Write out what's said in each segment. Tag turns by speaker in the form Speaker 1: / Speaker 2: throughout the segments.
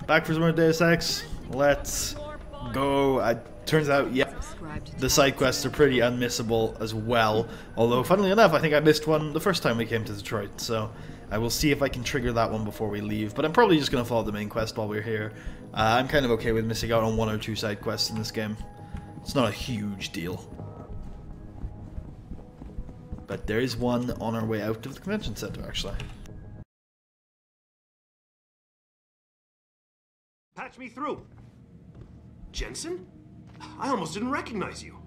Speaker 1: back for some more Deus Ex. Let's go. Turns out, yeah, the side quests are pretty unmissable as well. Although, funnily enough, I think I missed one the first time we came to Detroit, so I will see if I can trigger that one before we leave. But I'm probably just going to follow the main quest while we're here. I'm kind of okay with missing out on one or two side quests in this game. It's not a huge deal. But there is one on our way out of the convention center, actually.
Speaker 2: Patch me through. Jensen? I almost didn't recognize you.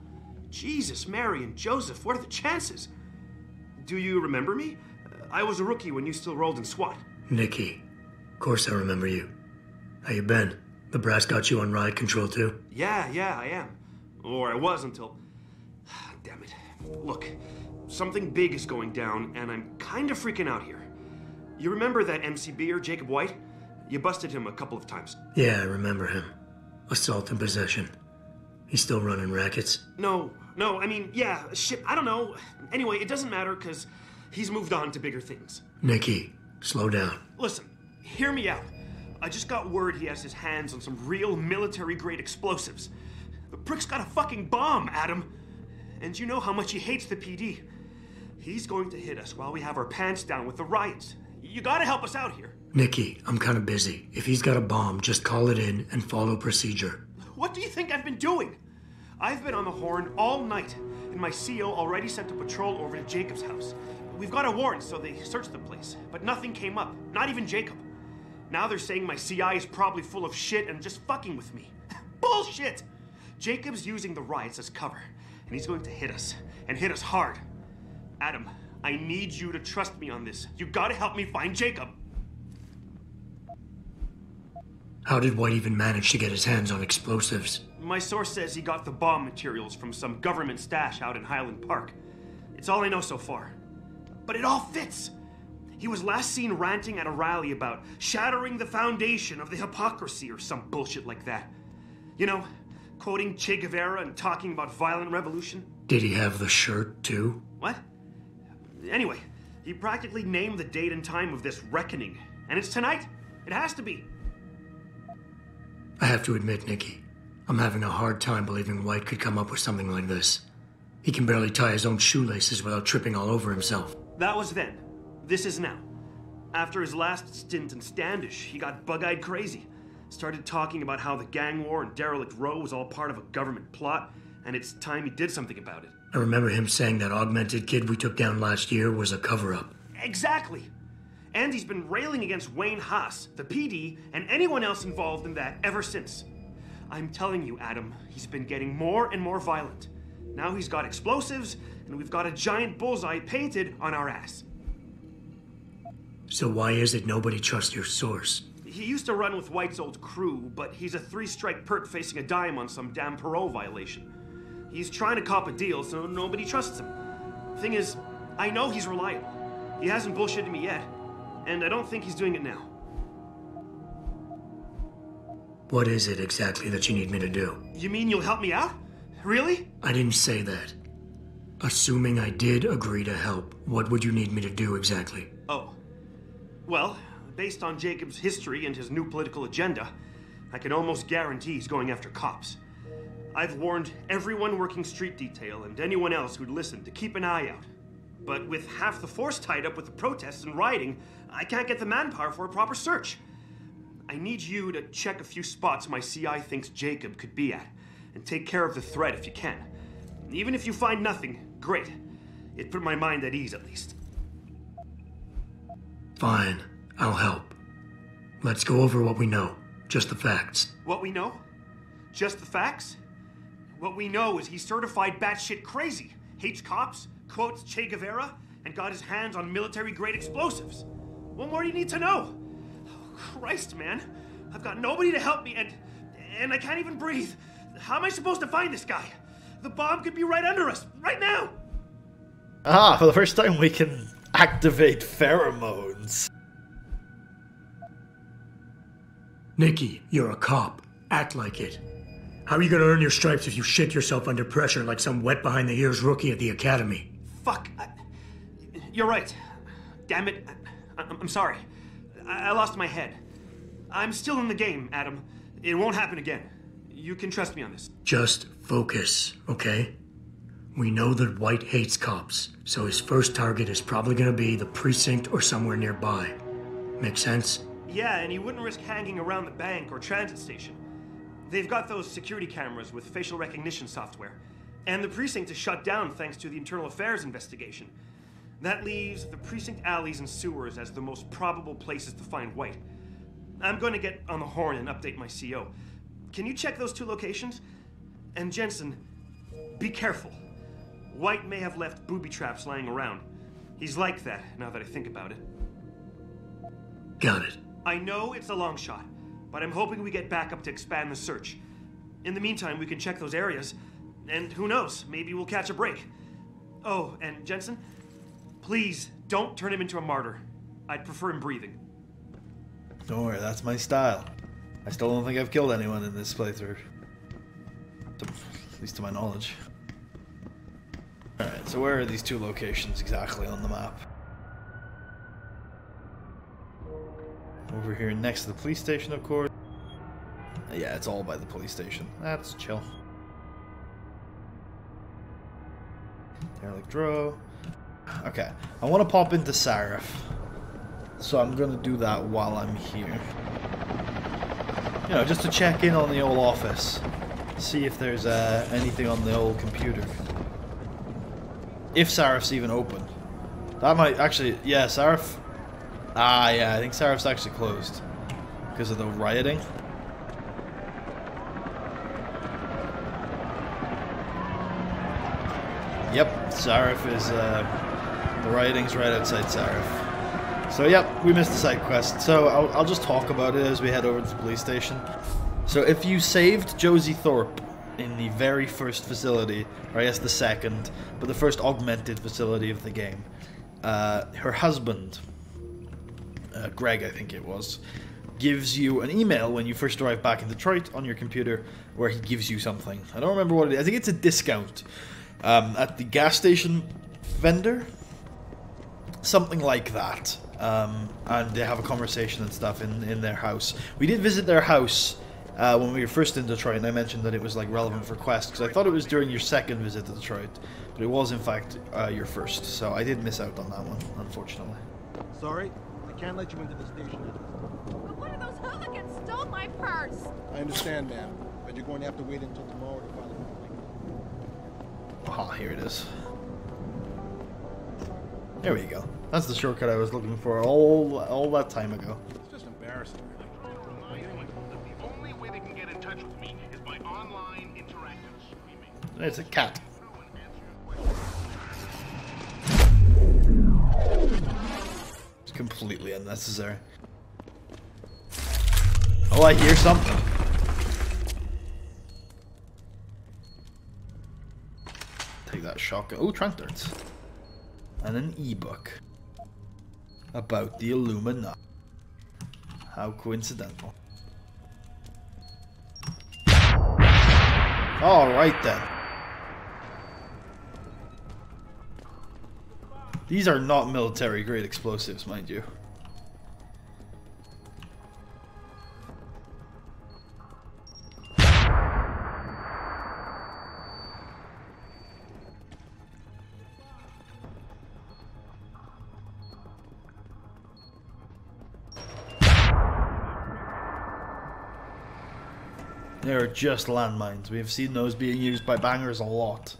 Speaker 2: Jesus, Mary and Joseph, what are the chances? Do you remember me? I was a rookie when you still rolled in SWAT.
Speaker 3: Nikki. Of course I remember you. How you been? The brass got you on ride control too?
Speaker 2: Yeah, I am. Or I was until... Damn it. Look, something big is going down, and I'm kind of freaking out here. You remember that MCBer, Jacob White? You busted him a couple of times.
Speaker 3: Yeah, I remember him. Assault and possession. He's still running rackets?
Speaker 2: No, I mean, yeah, shit, I don't know. Anyway, it doesn't matter, because he's moved on to bigger things.
Speaker 3: Nikki, slow down.
Speaker 2: Listen, hear me out. I just got word he has his hands on some real military-grade explosives. The prick's got a fucking bomb, Adam. And you know how much he hates the PD. He's going to hit us while we have our pants down with the riots. You gotta help us out here.
Speaker 3: Nikki, I'm kinda busy. If he's got a bomb, just call it in and follow procedure.
Speaker 2: What do you think I've been doing? I've been on the horn all night, and my CO already sent a patrol over to Jacob's house. We've got a warrant, so they searched the place, but nothing came up, not even Jacob. Now they're saying my CI is probably full of shit and just fucking with me. Bullshit! Jacob's using the riots as cover, and he's going to hit us, and hit us hard. Adam, I need you to trust me on this. You gotta help me find Jacob.
Speaker 3: How did White even manage to get his hands on explosives?
Speaker 2: My source says he got the bomb materials from some government stash out in Highland Park. It's all I know so far. But it all fits. He was last seen ranting at a rally about shattering the foundation of the hypocrisy or some bullshit like that. You know, quoting Che Guevara and talking about violent revolution.
Speaker 3: Did he have the shirt, too?
Speaker 2: What? Anyway, he practically named the date and time of this reckoning. And it's tonight. It has to be.
Speaker 3: I have to admit, Nikki, I'm having a hard time believing White could come up with something like this. He can barely tie his own shoelaces without tripping all over himself.
Speaker 2: That was then. This is now. After his last stint in Standish, he got bug-eyed crazy. Started talking about how the gang war in Derelict Row was all part of a government plot, and it's time he did something about it.
Speaker 3: I remember him saying that augmented kid we took down last year was a cover-up.
Speaker 2: Exactly. And he's been railing against Wayne Haas, the PD, and anyone else involved in that ever since. I'm telling you, Adam, he's been getting more and more violent. Now he's got explosives, and we've got a giant bullseye painted on our ass.
Speaker 3: So why is it nobody trusts your source?
Speaker 2: He used to run with White's old crew, but he's a 3-strike perk facing a dime on some damn parole violation. He's trying to cop a deal, so nobody trusts him. Thing is, I know he's reliable. He hasn't bullshitted me yet. And I don't think he's doing it now.
Speaker 3: What is it exactly that you need me to do?
Speaker 2: You mean you'll help me out? Really?
Speaker 3: I didn't say that. Assuming I did agree to help, what would you need me to do exactly?
Speaker 2: Oh. Well, based on Jacob's history and his new political agenda, I can almost guarantee he's going after cops. I've warned everyone working street detail and anyone else who'd listen to keep an eye out. But with half the force tied up with the protests and rioting, I can't get the manpower for a proper search. I need you to check a few spots my CI thinks Jacob could be at, and take care of the threat if you can. Even if you find nothing, great. It put my mind at ease, at least.
Speaker 3: Fine, I'll help. Let's go over what we know. Just the facts.
Speaker 2: What we know? Just the facts? What we know is he's certified batshit crazy, hates cops, quotes Che Guevara, and got his hands on military-grade explosives. What more do you need to know? Oh, Christ, man. I've got nobody to help me, and I can't even breathe. How am I supposed to find this guy? The bomb could be right under us, right now!
Speaker 1: Ah, for the first time we can activate pheromones.
Speaker 3: Nikki, you're a cop. Act like it. How are you gonna earn your stripes if you shit yourself under pressure like some wet-behind-the-ears rookie at the academy?
Speaker 2: Fuck. You're right. Damn it. I'm sorry. I lost my head. I'm still in the game, Adam. It won't happen again. You can trust me on this.
Speaker 3: Just focus, okay? We know that White hates cops, so his first target is probably gonna be the precinct or somewhere nearby. Make sense?
Speaker 2: Yeah, and he wouldn't risk hanging around the bank or transit station. They've got those security cameras with facial recognition software. And the precinct is shut down thanks to the internal affairs investigation. That leaves the precinct alleys and sewers as the most probable places to find White. I'm going to get on the horn and update my CO. Can you check those 2 locations? And Jensen, be careful. White may have left booby traps lying around. He's like that, now that I think about it.
Speaker 3: Got it.
Speaker 2: I know it's a long shot, but I'm hoping we get backup to expand the search. In the meantime, we can check those areas, and who knows, maybe we'll catch a break. Oh, and Jensen, please don't turn him into a martyr. I'd prefer him breathing.
Speaker 1: Don't worry, that's my style. I still don't think I've killed anyone in this playthrough. At least to my knowledge. Alright, so where are these 2 locations exactly on the map? Over here next to the police station, of course. Yeah, it's all by the police station. That's chill. Derelict Row. Okay, I want to pop into Sarif. So I'm going to do that while I'm here. You know, just to check in on the old office. See if there's anything on the old computer. If Sarif's even open. That might actually... Yeah, Sarif... Ah, yeah, I think Sarif's actually closed. Because of the rioting. Yep, Sarif is... the rioting's right outside Sarif. So, yep, we missed the side quest. So, I'll just talk about it as we head over to the police station. So, if you saved Josie Thorpe in the very first facility, or I guess the second, but the first augmented facility of the game, her husband, Greg I think it was, gives you an email when you first arrive back in Detroit on your computer where he gives you something. I don't remember what it is. I think it's a discount at the gas station vendor. Something like that. And they have a conversation and stuff in their house. We did visit their house when we were first in Detroit, and I mentioned that it was like relevant for Quest, because I thought it was during your second visit to Detroit, but it was in fact your first, so I did miss out on that one, unfortunately.
Speaker 4: Sorry, I can't let you into the station.
Speaker 5: But one of those hooligans stole my purse!
Speaker 4: I understand, ma'am, but you're going to have to wait until tomorrow to file a complaint.
Speaker 1: Ah, here it is. There we go. That's the shortcut I was looking for all that time ago.
Speaker 4: It's just embarrassing.
Speaker 6: The only way they can get in touch with me is by online interactive streaming.
Speaker 1: It's a cat. It's completely unnecessary. Oh, I hear something. Take that shotgun. Oh, trank darts. And an ebook about the Illuminati. How coincidental. Alright then. These are not military grade explosives, mind you. They are just landmines. We have seen those being used by bangers a lot.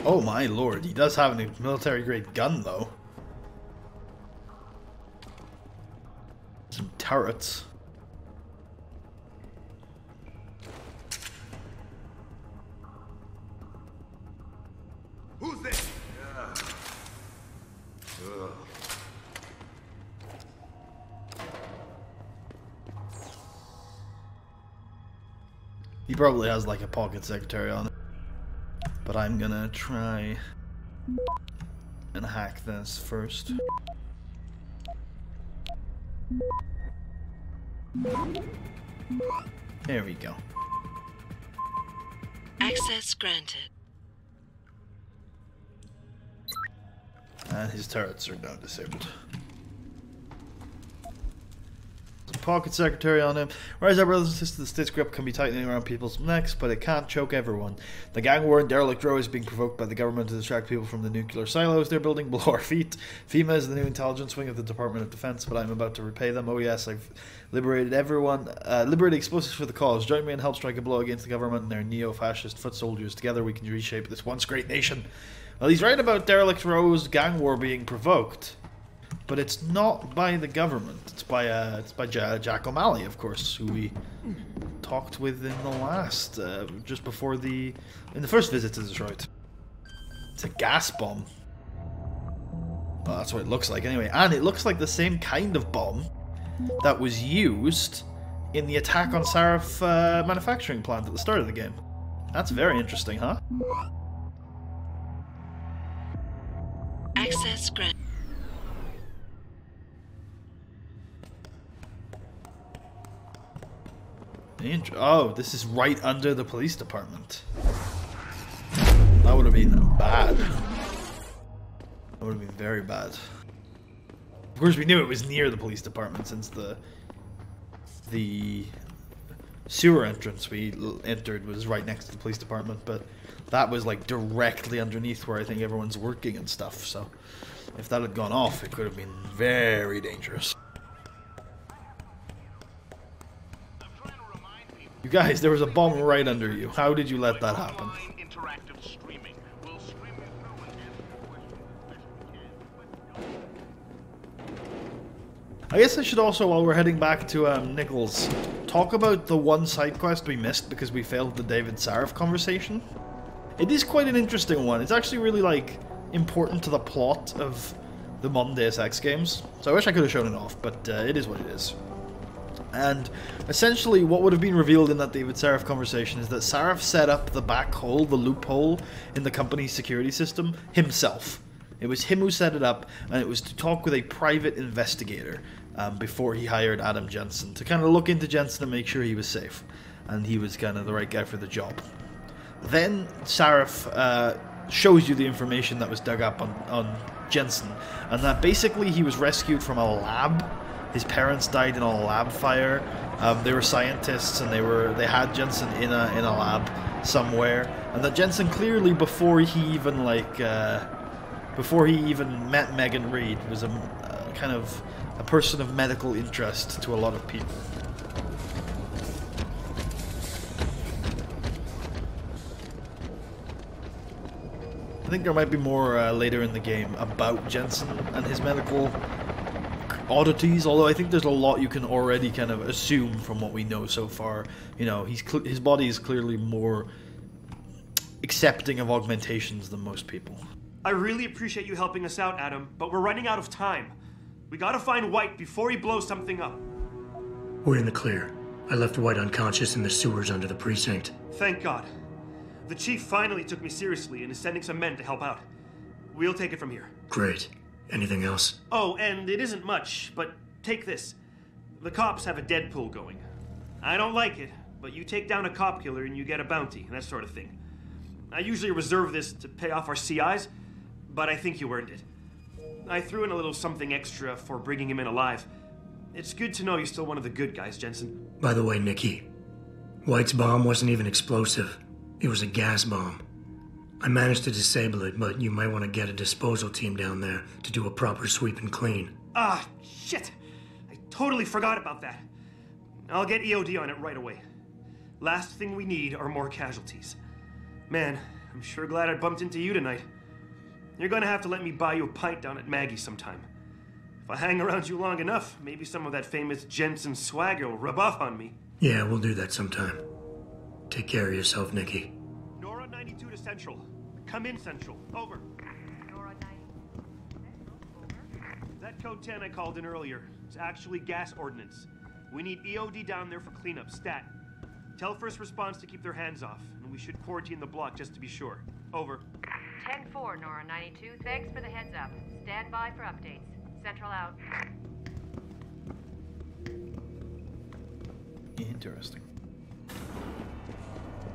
Speaker 1: Oh my lord, he does have a military grade gun though. Some turrets.
Speaker 6: Who's this?
Speaker 1: He probably has like a pocket secretary on it. But I'm gonna try and hack this first. There we go.
Speaker 7: Access granted.
Speaker 1: And his turrets are now disabled. There's a pocket secretary on him. Whereas our brothers and sisters, the state's grip can be tightening around people's necks, but it can't choke everyone. The gang war in Derelict Row is being provoked by the government to distract people from the nuclear silos they're building below our feet. FEMA is the new intelligence wing of the Department of Defense, but I'm about to repay them. Oh yes, I've liberated everyone. Liberated explosives for the cause. Join me and help strike a blow against the government and their neo-fascist foot soldiers. Together we can reshape this once great nation. Well, he's right about Derelict Row's gang war being provoked. But it's not by the government. It's by Jack O'Malley, of course, who we talked with in the last, just before in the first visit to Detroit. It's a gas bomb. Well, that's what it looks like anyway. And it looks like the same kind of bomb that was used in the attack on Sarif manufacturing plant at the start of the game. That's very interesting, huh?
Speaker 7: Access granted.
Speaker 1: Oh, this is right under the police department. That would have been bad. That would have been very bad. Of course, we knew it was near the police department since the sewer entrance we entered was right next to the police department, but that was like directly underneath where I think everyone's working and stuff, so if that had gone off, it could have been very dangerous. You guys, there was a bomb right under you. How did you let that happen? I guess I should also, while we're heading back to Nichols, talk about the one side quest we missed because we failed the David Sarif conversation. It is quite an interesting one. It's actually really, like, important to the plot of the modern Deus Ex games. So I wish I could have shown it off, but it is what it is. And essentially what would have been revealed in that David Sarif conversation is that Sarif set up the back hole, the loophole in the company's security system himself. It was him who set it up, and it was to talk with a private investigator before he hired Adam Jensen to kind of look into Jensen and make sure he was safe. And he was kind of the right guy for the job. Then Sarif shows you the information that was dug up on Jensen, and that basically he was rescued from a lab. His parents died in a lab fire. They were scientists, and they had Jensen in a lab somewhere. And that Jensen clearly, before he even met Megan Reed, was a kind of a person of medical interest to a lot of people. I think there might be more later in the game about Jensen and his medical oddities, although I think there's a lot you can already kind of assume from what we know so far. You know, his body is clearly more accepting of augmentations than most people.
Speaker 2: I really appreciate you helping us out, Adam, but we're running out of time. We gotta find White before he blows something up.
Speaker 3: We're in the clear. I left White unconscious in the sewers under the precinct.
Speaker 2: Thank God. The chief finally took me seriously and is sending some men to help out. We'll take it from here.
Speaker 3: Great. Anything else?
Speaker 2: Oh, and it isn't much, but take this. The cops have a Deadpool going. I don't like it, but you take down a cop killer and you get a bounty, that sort of thing. I usually reserve this to pay off our CIs, but I think you earned it. I threw in a little something extra for bringing him in alive. It's good to know you're still one of the good guys, Jensen.
Speaker 3: By the way, Nikki, White's bomb wasn't even explosive. It was a gas bomb. I managed to disable it, but you might want to get a disposal team down there to do a proper sweep and clean.
Speaker 2: Ah, shit! I totally forgot about that. I'll get EOD on it right away. Last thing we need are more casualties. Man, I'm sure glad I bumped into you tonight. You're gonna have to let me buy you a pint down at Maggie's sometime. If I hang around you long enough, maybe some of that famous Jensen swagger will rub off on me.
Speaker 3: Yeah, we'll do that sometime. Take care of yourself, Nikki.
Speaker 2: Nora 92 to Central. Come in, Central. Over.
Speaker 5: Nora 92. Over.
Speaker 2: That code 10 I called in earlier is actually gas ordnance. We need EOD down there for cleanup, stat. Tell first response to keep their hands off, and we should quarantine the block just to be sure. Over.
Speaker 8: 10-4, Nora 92. Thanks for the heads up. Stand by for updates. Central out.
Speaker 1: Interesting.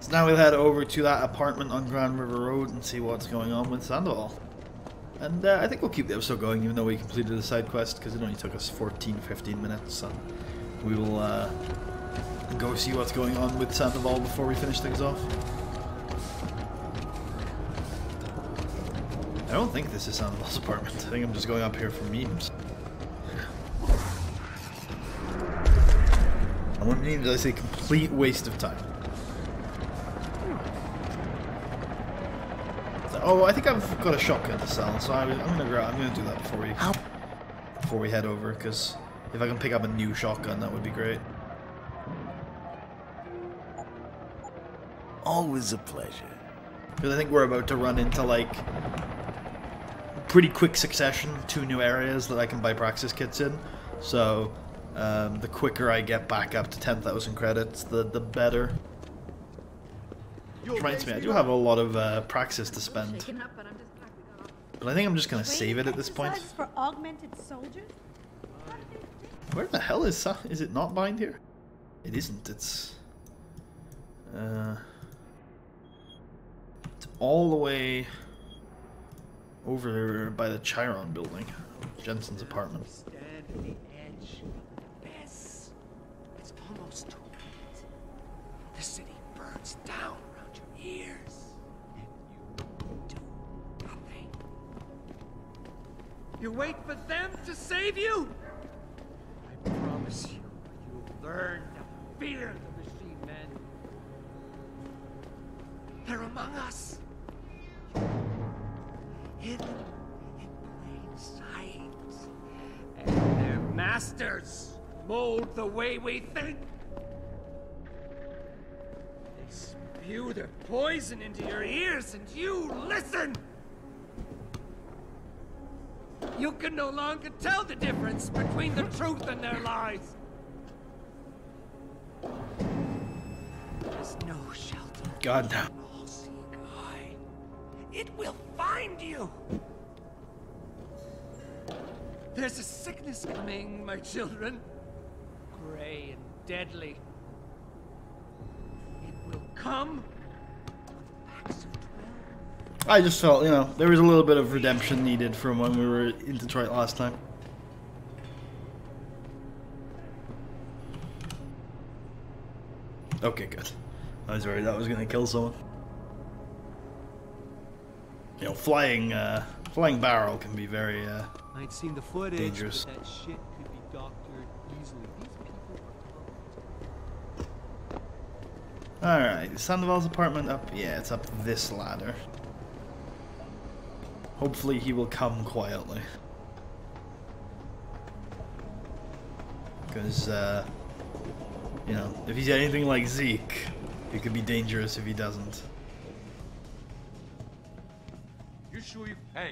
Speaker 1: So now we'll head over to that apartment on Grand River Road and see what's going on with Sandoval. And I think we'll keep the episode going even though we completed the side quest, because it only took us 14-15 minutes. And we will go see what's going on with Sandoval before we finish things off. I don't think this is Sandoval's apartment. I think I'm just going up here for memes. And what memes is a complete waste of time. Oh, I think I've got a shotgun to sell, so I'm gonna do that before we head over, because if I can pick up a new shotgun, that would be great.
Speaker 7: Always a pleasure.
Speaker 1: Because I think we're about to run into, like, pretty quick succession 2 new areas that I can buy Praxis kits in. So the quicker I get back up to 10,000 credits, the better. Which reminds me, I do have a lot of Praxis to spend. But I think I'm just going to save it at this point.
Speaker 5: For augmented soldiers?
Speaker 1: Where the hell is it not bind here? It isn't, it's all the way over by the Chiron building, Jensen's apartment.
Speaker 9: Stand at the edge of the abyss. It's almost too late. The city burns down around your ears, and you do nothing. You wait for them to save you? I promise you, you'll learn to fear the machine men. They're among us. Hidden in plain sight. And their masters mold the way we think. They spew their poison into your ears and you listen! You can no longer tell the difference between the truth and their lies. There's no shelter.
Speaker 1: God, no.
Speaker 9: It will find you! There's a sickness coming, my children. Gray and deadly. It will come on the backs of 12.
Speaker 1: I just felt, you know, there was a little bit of redemption needed from when we were in Detroit last time. Okay, good. I was worried that was going to kill someone. You know, flying barrel can be very
Speaker 9: I'd seen the footage,
Speaker 1: dangerous.
Speaker 9: but that shit could be doctored easily. These people are
Speaker 1: Alright, Sandoval's apartment up? Yeah, it's up this ladder. Hopefully he will come quietly. Because, you know, if he's anything like Zeke, it could be dangerous if he doesn't.
Speaker 10: Sure you... Hey,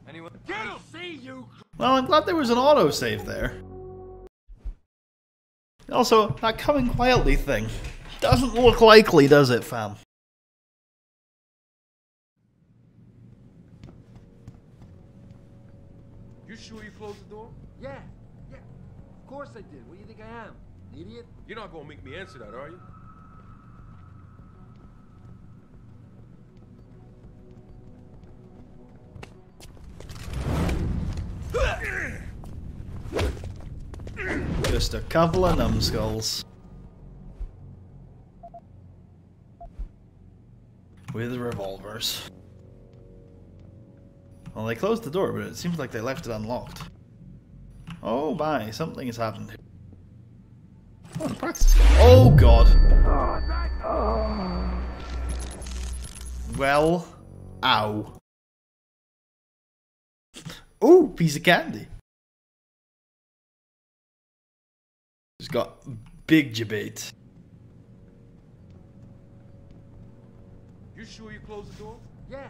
Speaker 10: anyone?
Speaker 9: Can't see you!
Speaker 1: Well, I'm glad there was an autosave there. Also, that coming quietly thing doesn't look likely, does it, fam?
Speaker 10: You sure you closed the door?
Speaker 4: Yeah. Of course I did. What do you think I am? An idiot?
Speaker 10: You're not gonna make me answer that, are you?
Speaker 1: Just a couple of numbskulls. With revolvers. Well, they closed the door, but it seems like they left it unlocked. Oh my, something has happened here. Oh, the practice. Oh god. Well, ow. Ooh, piece of candy. He's got big debate.
Speaker 10: You sure you closed the door?
Speaker 4: Yeah.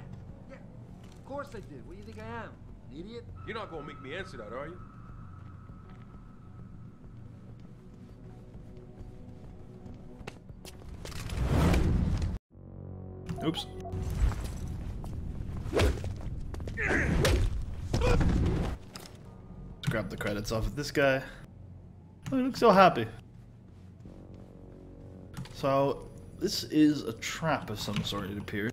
Speaker 4: Of course I did. What do you think I am? An idiot?
Speaker 10: You're not gonna make me answer that, are you?
Speaker 1: Oops. Let's grab the credits off of this guy. Oh, he looks so happy. So, this is a trap of some sort, it appears.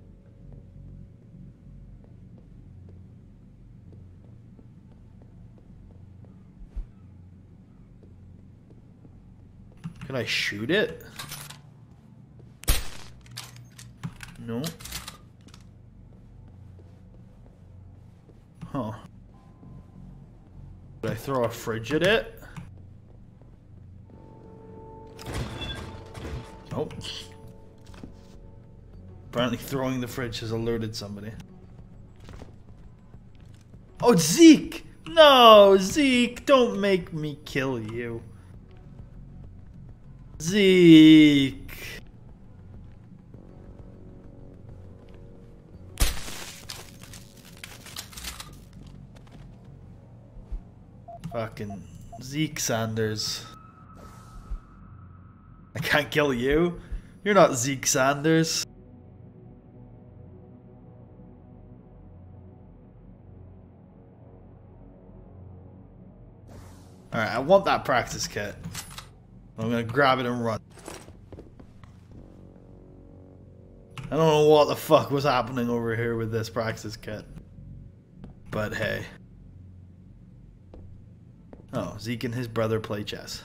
Speaker 1: Can I shoot it? No. Huh. Did I throw a fridge at it? Nope. Apparently throwing the fridge has alerted somebody. Oh, it's Zeke! No, Zeke, don't make me kill you. Zeke. Fucking Zeke Sanders. I can't kill you. You're not Zeke Sanders. Alright, I want that practice kit. I'm gonna grab it and run. I don't know what the fuck was happening over here with this practice kit. But hey. Oh, Zeke and his brother play chess.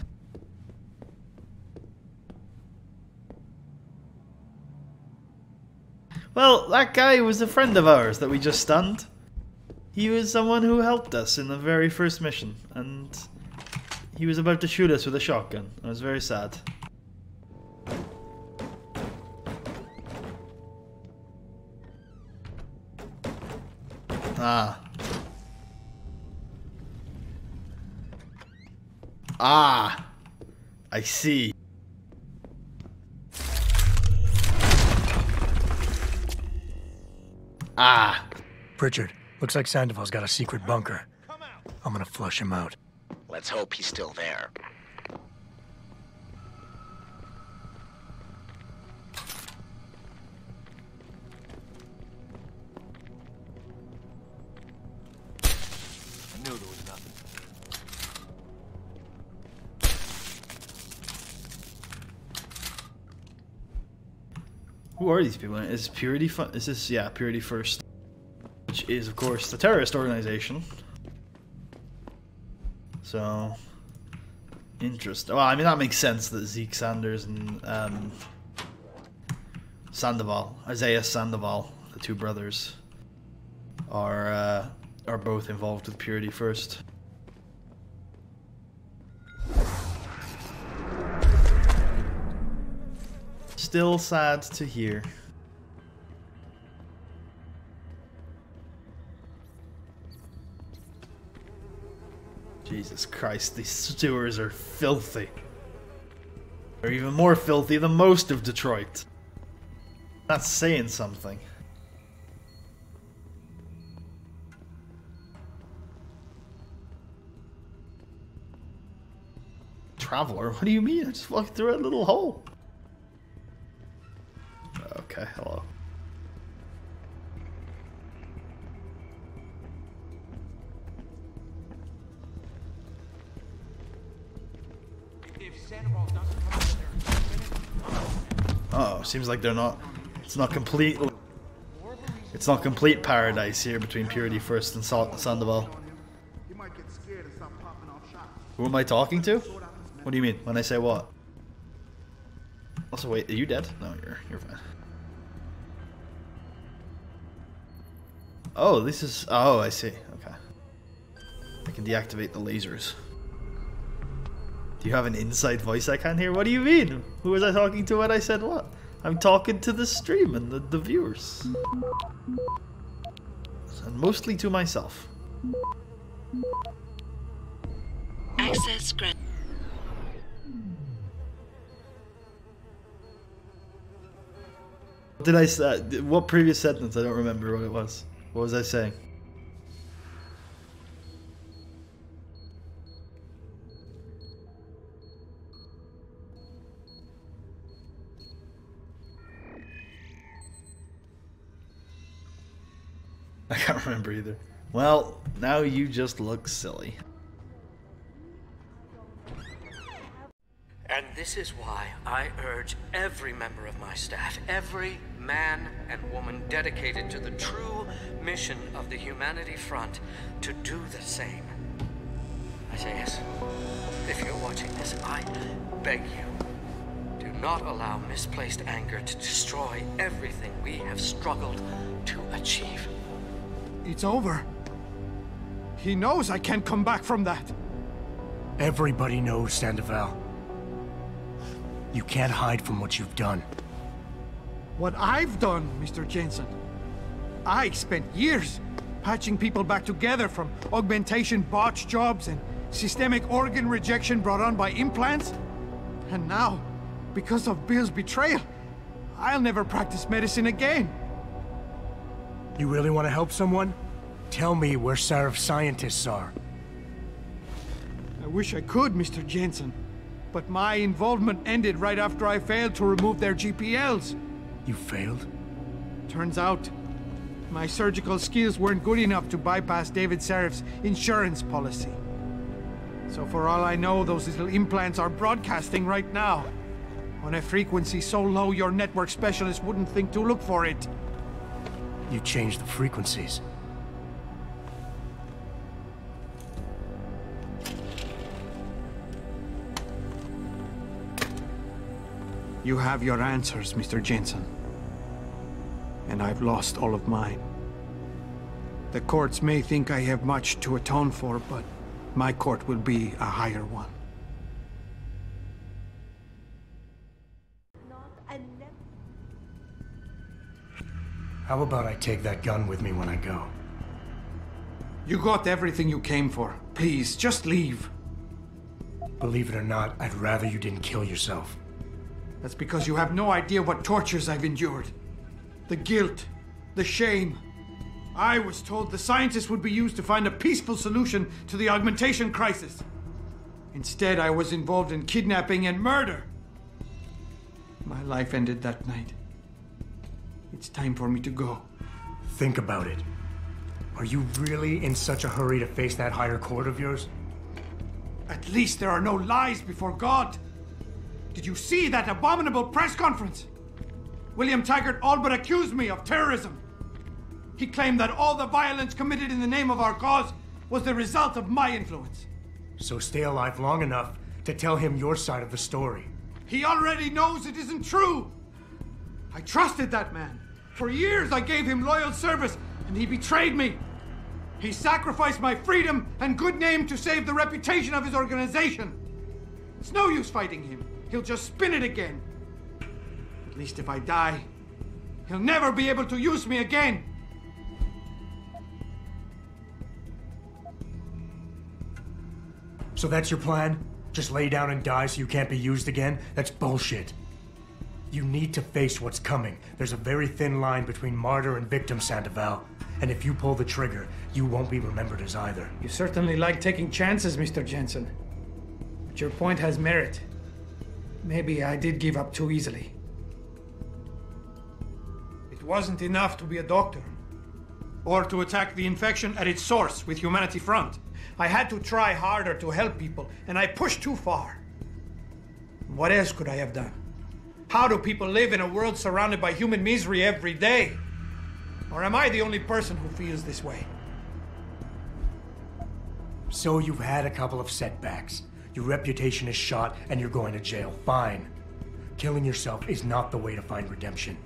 Speaker 1: Well, that guy was a friend of ours that we just stunned. He was someone who helped us in the very first mission, and he was about to shoot us with a shotgun. I was very sad. Ah. Ah. I see. Ah.
Speaker 3: Pritchard, looks like Sandoval's got a secret bunker. I'm gonna flush him out.
Speaker 7: Let's hope he's still there.
Speaker 10: I knew there was nothing.
Speaker 1: Who are these people? Is Purity is this, yeah, Purity First. Which is, of course, the terrorist organization. So, interesting. Well, I mean, that makes sense that Zeke Sanders and Sandoval, Isaiah Sandoval, the two brothers, are both involved with Purity First. Still sad to hear. Jesus Christ, these sewers are filthy. They're even more filthy than most of Detroit. That's saying something. Traveler? What do you mean? I just walked through a little hole. Okay, hello. Oh, seems like they're not. It's not complete. It's not complete paradise here between Purity First and Sandoval. Who am I talking to? What do you mean when I say what? Also, wait, are you dead? No, you're fine. Oh, this is. Oh, I see. Okay. I can deactivate the lasers. Do you have an inside voice I can't hear? What do you mean? Who was I talking to when I said what? I'm talking to the stream and the viewers. And mostly to myself.
Speaker 11: Access granted.
Speaker 1: What did I say? What previous sentence? I don't remember what it was. What was I saying? I can't remember either. Well, now you just look silly.
Speaker 12: And this is why I urge every member of my staff, every man and woman dedicated to the true mission of the Humanity Front, to do the same. Isaiah, if you're watching this, I beg you, not allow misplaced anger to destroy everything we have struggled to achieve.
Speaker 13: It's over. He knows I can't come back from that.
Speaker 3: Everybody knows, Sandoval. You can't hide from what you've done.
Speaker 13: What I've done, Mr. Jensen. I spent years patching people back together from augmentation botch jobs and systemic organ rejection brought on by implants. And now, because of Bill's betrayal, I'll never practice medicine again.
Speaker 3: You really want to help someone? Tell me where Sarif's scientists are.
Speaker 13: I wish I could, Mr. Jensen. But my involvement ended right after I failed to remove their GPLs.
Speaker 3: You failed?
Speaker 13: Turns out, my surgical skills weren't good enough to bypass David Sarif's insurance policy. So for all I know, those little implants are broadcasting right now. On a frequency so low your network specialist wouldn't think to look for it.
Speaker 3: You changed the frequencies.
Speaker 13: You have your answers, Mr. Jensen. And I've lost all of mine. The courts may think I have much to atone for, but my court will be a higher one.
Speaker 3: How about I take that gun with me when I go?
Speaker 13: You got everything you came for. Please, just leave.
Speaker 3: Believe it or not, I'd rather you didn't kill yourself.
Speaker 13: That's because you have no idea what tortures I've endured. The guilt, the shame. I was told the scientists would be used to find a peaceful solution to the augmentation crisis. Instead, I was involved in kidnapping and murder. My life ended that night. It's time for me to go.
Speaker 3: Think about it. Are you really in such a hurry to face that higher court of yours?
Speaker 13: At least there are no lies before God. Did you see that abominable press conference? William Taggart all but accused me of terrorism. He claimed that all the violence committed in the name of our cause was the result of my influence.
Speaker 3: So stay alive long enough to tell him your side of the story.
Speaker 13: He already knows it isn't true. I trusted that man. For years I gave him loyal service, and he betrayed me. He sacrificed my freedom and good name to save the reputation of his organization. It's no use fighting him. He'll just spin it again. At least if I die, he'll never be able to use me again.
Speaker 3: So that's your plan? Just lay down and die so you can't be used again? That's bullshit. You need to face what's coming. There's a very thin line between martyr and victim, Sandoval. And if you pull the trigger, you won't be remembered as either.
Speaker 13: You certainly like taking chances, Mr. Jensen. But your point has merit. Maybe I did give up too easily. It wasn't enough to be a doctor. Or to attack the infection at its source with Humanity Front. I had to try harder to help people, and I pushed too far. What else could I have done? How do people live in a world surrounded by human misery every day? Or am I the only person who feels this way?
Speaker 3: So you've had a couple of setbacks. Your reputation is shot and you're going to jail. Fine. Killing yourself is not the way to find redemption.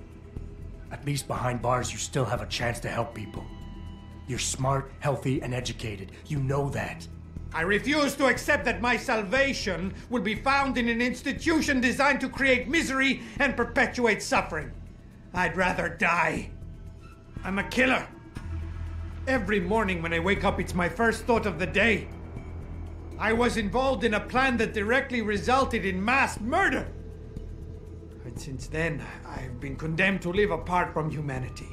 Speaker 3: At least behind bars you still have a chance to help people. You're smart, healthy, and educated. You know that.
Speaker 13: I refuse to accept that my salvation will be found in an institution designed to create misery and perpetuate suffering. I'd rather die. I'm a killer. Every morning when I wake up, it's my first thought of the day. I was involved in a plan that directly resulted in mass murder. And since then, I've been condemned to live apart from humanity.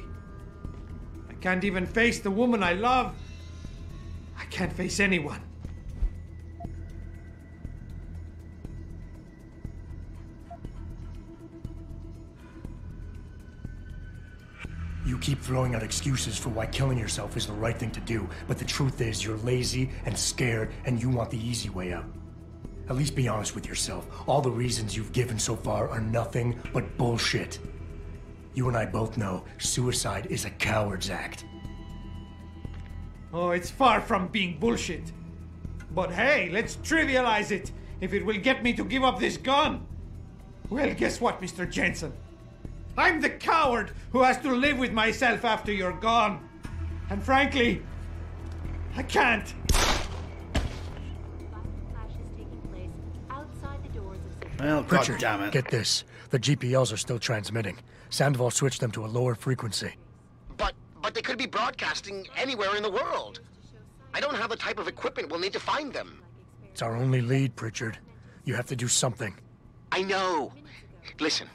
Speaker 13: I can't even face the woman I love. I can't face anyone.
Speaker 3: You keep throwing out excuses for why killing yourself is the right thing to do, but the truth is you're lazy and scared and you want the easy way out. At least be honest with yourself. All the reasons you've given so far are nothing but bullshit. You and I both know suicide is a coward's act.
Speaker 13: Oh, it's far from being bullshit. But hey, let's trivialize it if it will get me to give up this gun. Well, guess what, Mr. Jensen? I'm the coward who has to live with myself after you're gone. And frankly, I can't.
Speaker 1: Well,
Speaker 3: Pritchard,
Speaker 1: damn it.
Speaker 3: Get this. The GPLs are still transmitting. Sandoval switched them to a lower frequency.
Speaker 7: But they could be broadcasting anywhere in the world. I don't have the type of equipment we'll need to find them.
Speaker 3: It's our only lead, Pritchard. You have to do something.
Speaker 7: I know. Listen,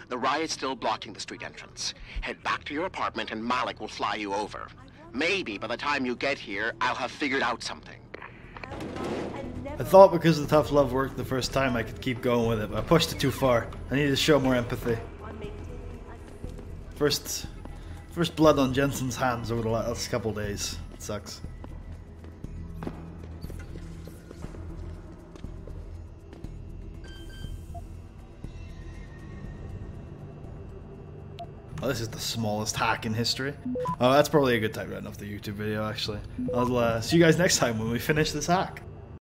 Speaker 7: the riot's still blocking the street entrance. Head back to your apartment and Malik will fly you over. Maybe by the time you get here, I'll have figured out something.
Speaker 1: I thought because the tough love worked the first time I could keep going with it, but I pushed it too far. I needed to show more empathy. First blood on Jensen's hands over the last couple days. It sucks. Oh, this is the smallest hack in history. Oh, that's probably a good time to end off the YouTube video, actually. I'll see you guys next time when we finish this hack.